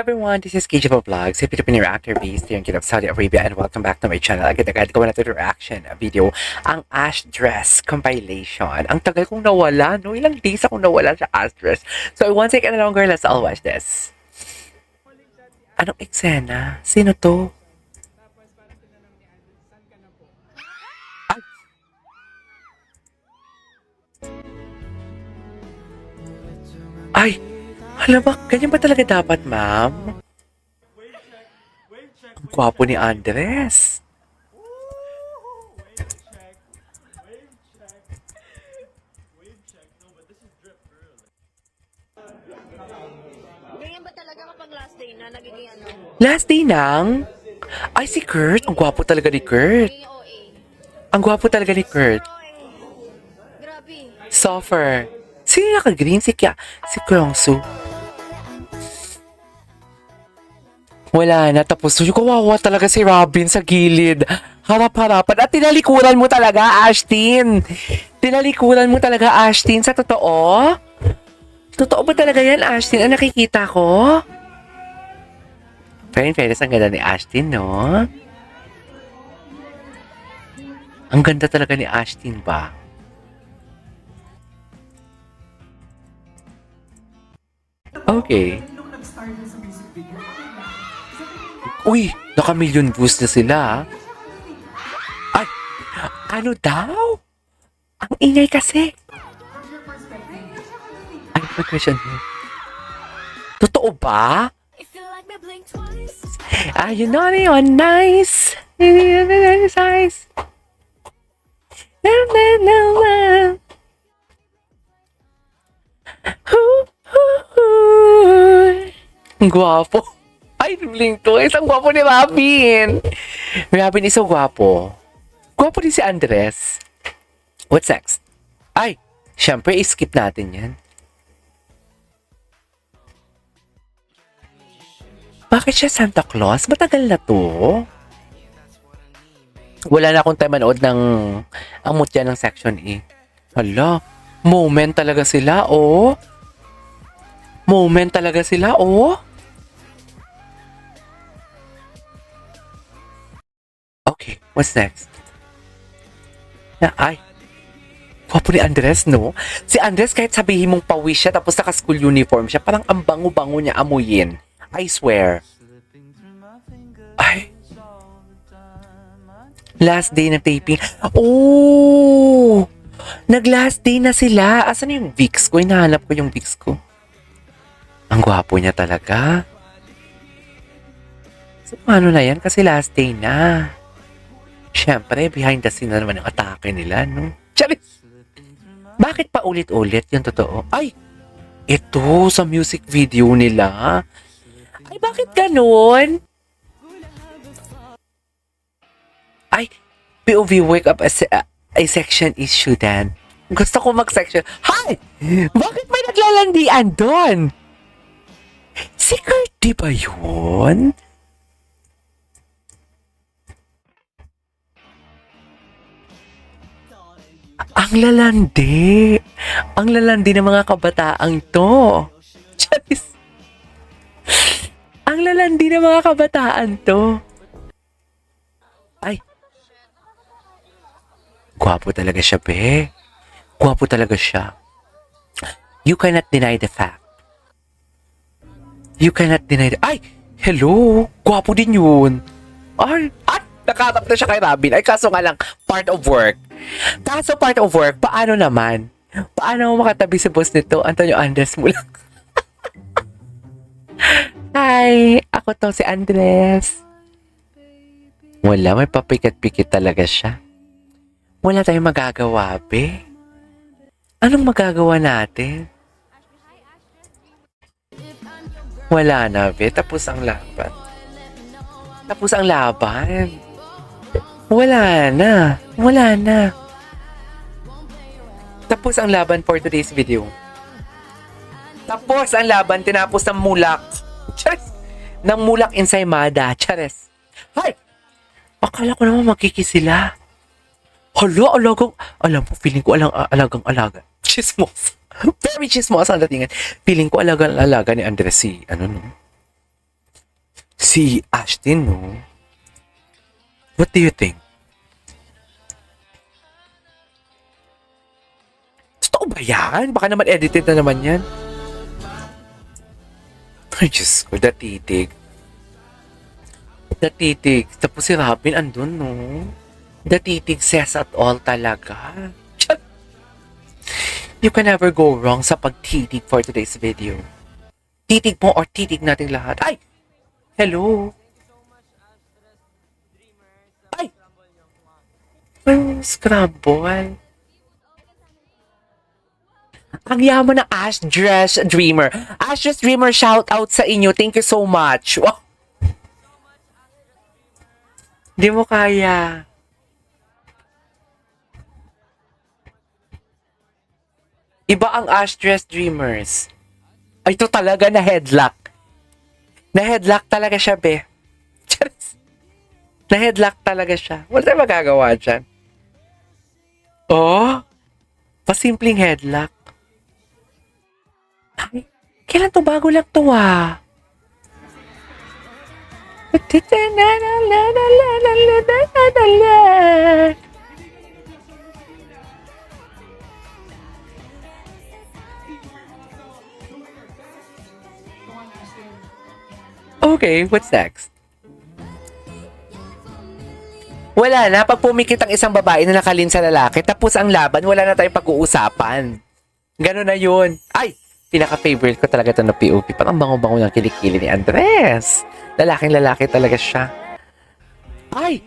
Everyone, this is KJ Vlogs, a Filipino reactor based here in Kingdom of Saudi Arabia, and welcome back to my channel. Agad-agad gawa natin reaction video, ang Ash Dress compilation. Ang tagal kong nawala, no? Ilang days akong nawala sa Ash Dress. So, one second longer, let's all watch this. Anong eksena? Sino to? Ay! Hala ba? Ganyan ba talaga dapat, ma'am? Ang gwapo ni Andres. Ganyan ba talaga kapag last day na nagiging ano? Last day nang? Ay, si Kurt. Ang gwapo talaga ni Kurt. Nagiging OA. Ang gwapo talaga ni Kurt. Grabe. Soffer. Sino naka-green? Si Kyungsu. Wala na. Tapos yung kawawa talaga si Robin sa gilid. Harap-harapan. At tinalikuran mo talaga, Ashtin. Tinalikuran mo talaga, Ashtin. Sa totoo? Totoo ba talaga yan, Ashtin? Ang nakikita ko? Pero in fairness, ang ganda ni Ashtin, no? Ang ganda talaga ni Ashtin ba? Okay. Uy, naka-million views na sila. Ay, ano daw? Ang ingay kasi. Ay, may question here. Totoo ba? Are you naughty or nice? Nice. No. Ang gwapo. Ay, ruling to. Isang gwapo ni Robin. Robin is so gwapo. Gwapo din si Andres. What's next? Ay, syempre, skip natin yan. Bakit siya Santa Claus? Matagal na to. Wala na akong time manood ng ang mutya ng section E. Hala, moment talaga sila, oh. Moment talaga sila, oh. Okay, what's next? Ay, gwapo ni Andres, no? Si Andres, kahit sabihin mong pawis siya tapos naka-school uniform siya, parang ang bango-bango niya amuyin. I swear. Ay. Last day ng taping. Oh! Nag-last day na sila. Asan yung Vicks ko? Hinahanap ko yung Vicks ko. Ang gwapo niya talaga. So, paano na yan? Kasi last day na. Siyempre, behind the scene na naman ang atake nila, no? Charis! Bakit pa ulit-ulit yung totoo? Ay! Ito, sa music video nila. Ay, bakit ganun? Ay, POV wake up as a section issue then. Gusto ko mag-section. Hi! Bakit may naglalandian doon? Si Kurt, di ba yun? Ang lalandi. Ang lalandi ng mga kabataang to. Charis. Ang lalandi ng mga kabataan to. Ay. Gwapo talaga siya, be. Gwapo talaga siya. You cannot deny the fact. You cannot deny the... Ay! Hello! Gwapo din yun. Ay! At! Nakatap na siya kay Robin. Ay, kaso nga lang, part of work. Kaso part of work, paano naman? Paano mo makatabi si boss nito? Antonio Andres mo lang. Hi! Ako to si Andres. Wala, may papikit-pikit talaga siya. Wala tayong magagawa, be. Anong magagawa natin? Wala na, be. Tapos ang laban. Tapos ang laban. Wala na. Wala na. Tapos ang laban for today's video. Tapos ang laban, tinapos ng mulak. Chares! Ng mulak ensaymada. Chares! Hay! Akala ko naman magkikis sila. Hala, alagang... Alam mo, feeling ko alagang-alaga. Chismos. Very chismos ang datingan. Feeling ko alagang-alaga ni Andres si... Ano no? Si Ashton, no? What do you think? Totoo ba yan? Baka naman edited na naman yan. Ay, Diyos ko, datitig. Datitig. Tapos si Robin andun, no? Datitig says at all talaga. Tiyat. You can never go wrong sa pagtitig for today's video. Titig mo or titig nating lahat. Ay! Hello! Ay! Ay, scramble. Ang yaman ng Ash Dress Dreamer. Ash Dress Dreamer, shout out sa inyo. Thank you so much. Wow. Di mo kaya. Iba ang Ash Dress Dreamers. Ay, ito talaga na headlock. Na headlock talaga siya, be. Charis. Na headlock talaga siya. Wala tayong magagawa dyan. Oh? Pasimpleng headlock. Ay, kailan to? Bago lang to, ah. Okay, what's next? Wala na. Pag pumikit ang isang babae na nakalin sa lalaki, tapos ang laban, wala na tayong pag-uusapan. Gano'n na yun. Ay! Pinaka-favorite ko talaga ito na POV. Parang bango-bango ng kilikili ni Andres. Lalaking-lalaki talaga siya. Ay!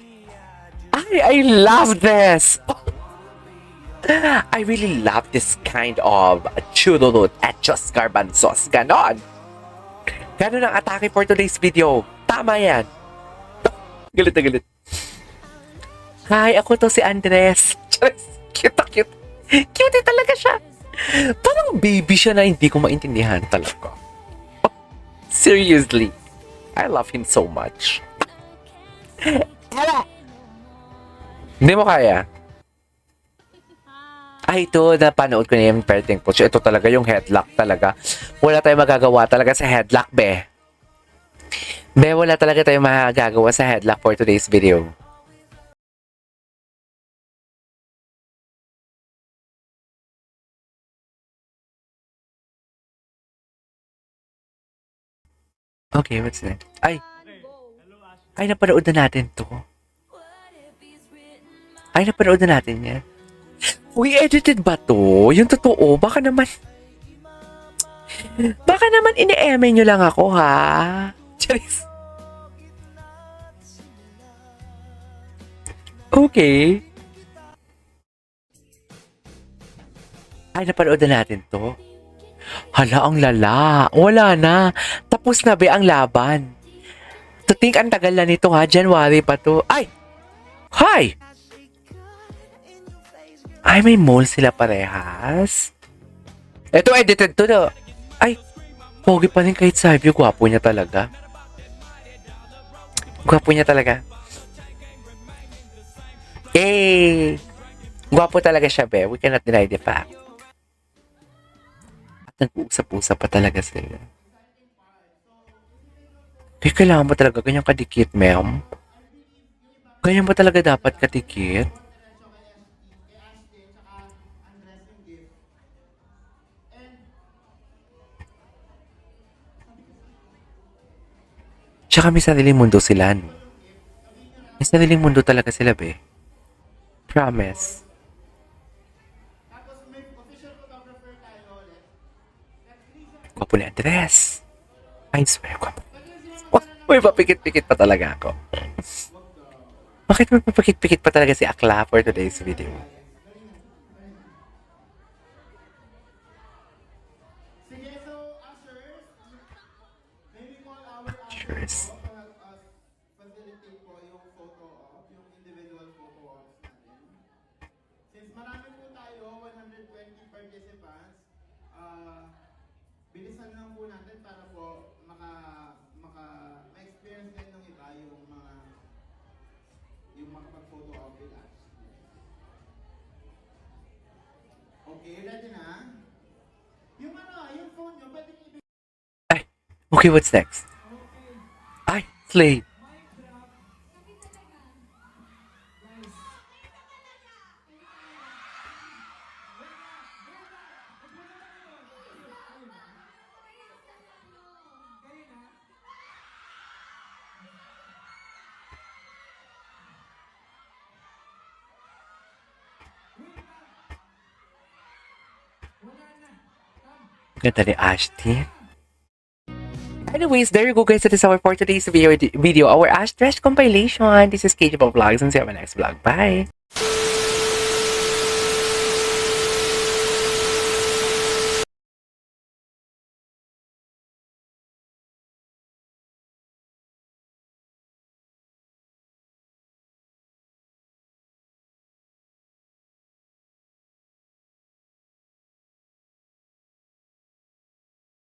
I love this! I really love this kind of chururut at just garbanzos. Ganon! Ganon ang atake for today's video. Tama yan. Galit na galit. Hi, ako to si Andres. Cute na cute. Cute talaga siya. Parang baby siya na hindi ko maintindihan talaga. Oh, seriously. I love him so much. Hindi mo kaya? Ay, ito, napanood ko na yung parenting coach. Ito talaga yung headlock talaga. Wala tayong magagawa talaga sa headlock, be. Be, wala talaga tayong magagawa sa headlock for today's video. Okay, what's next? Ay, napanood na natin to. Ay, napanood na natin yan. Uy, edited ba to? Yung totoo? Baka naman ini-eme nyo lang ako, ha? Charis. Okay. Ay, napanood na natin to. Hala, ang lala. Wala na. Tapos na be ang laban. To think, ang tagal na nito, ha? January pa to. Ay! Hi! Ay, may mole sila parehas. Ito, edited to, no? Ay, pogi pa rin kahit sabi. Gwapo niya talaga. Gwapo niya talaga. Eh! Gwapo talaga siya, be. We cannot deny the fact. At nag-uusap-usap pa talaga sila. Eh, kailangan ba talaga ganyang kadikit, ma'am? Ganyan ba talaga dapat kadikit? Tsaka may sariling mundo sila, no? May sariling mundo talaga sila, be. Promise. Gwapo ni Andres. I swear, gwapo. Uy, papikit-pikit pa talaga ako. Bakit may papikit-pikit pa talaga si Akla for today's video? Cheers. Bilisan lang po natin para po ma-experience din ng iba yung makapag-photo op with us. Okay, ready na? Yung phone nyo, pwede Ay, okay, what's next? Ay, Slay. Ganda ni Ashton. Anyways, there you go guys. That is our for today's video, our Ash Dress compilation. This is KJ Vlogs and see you on my next vlog. Bye!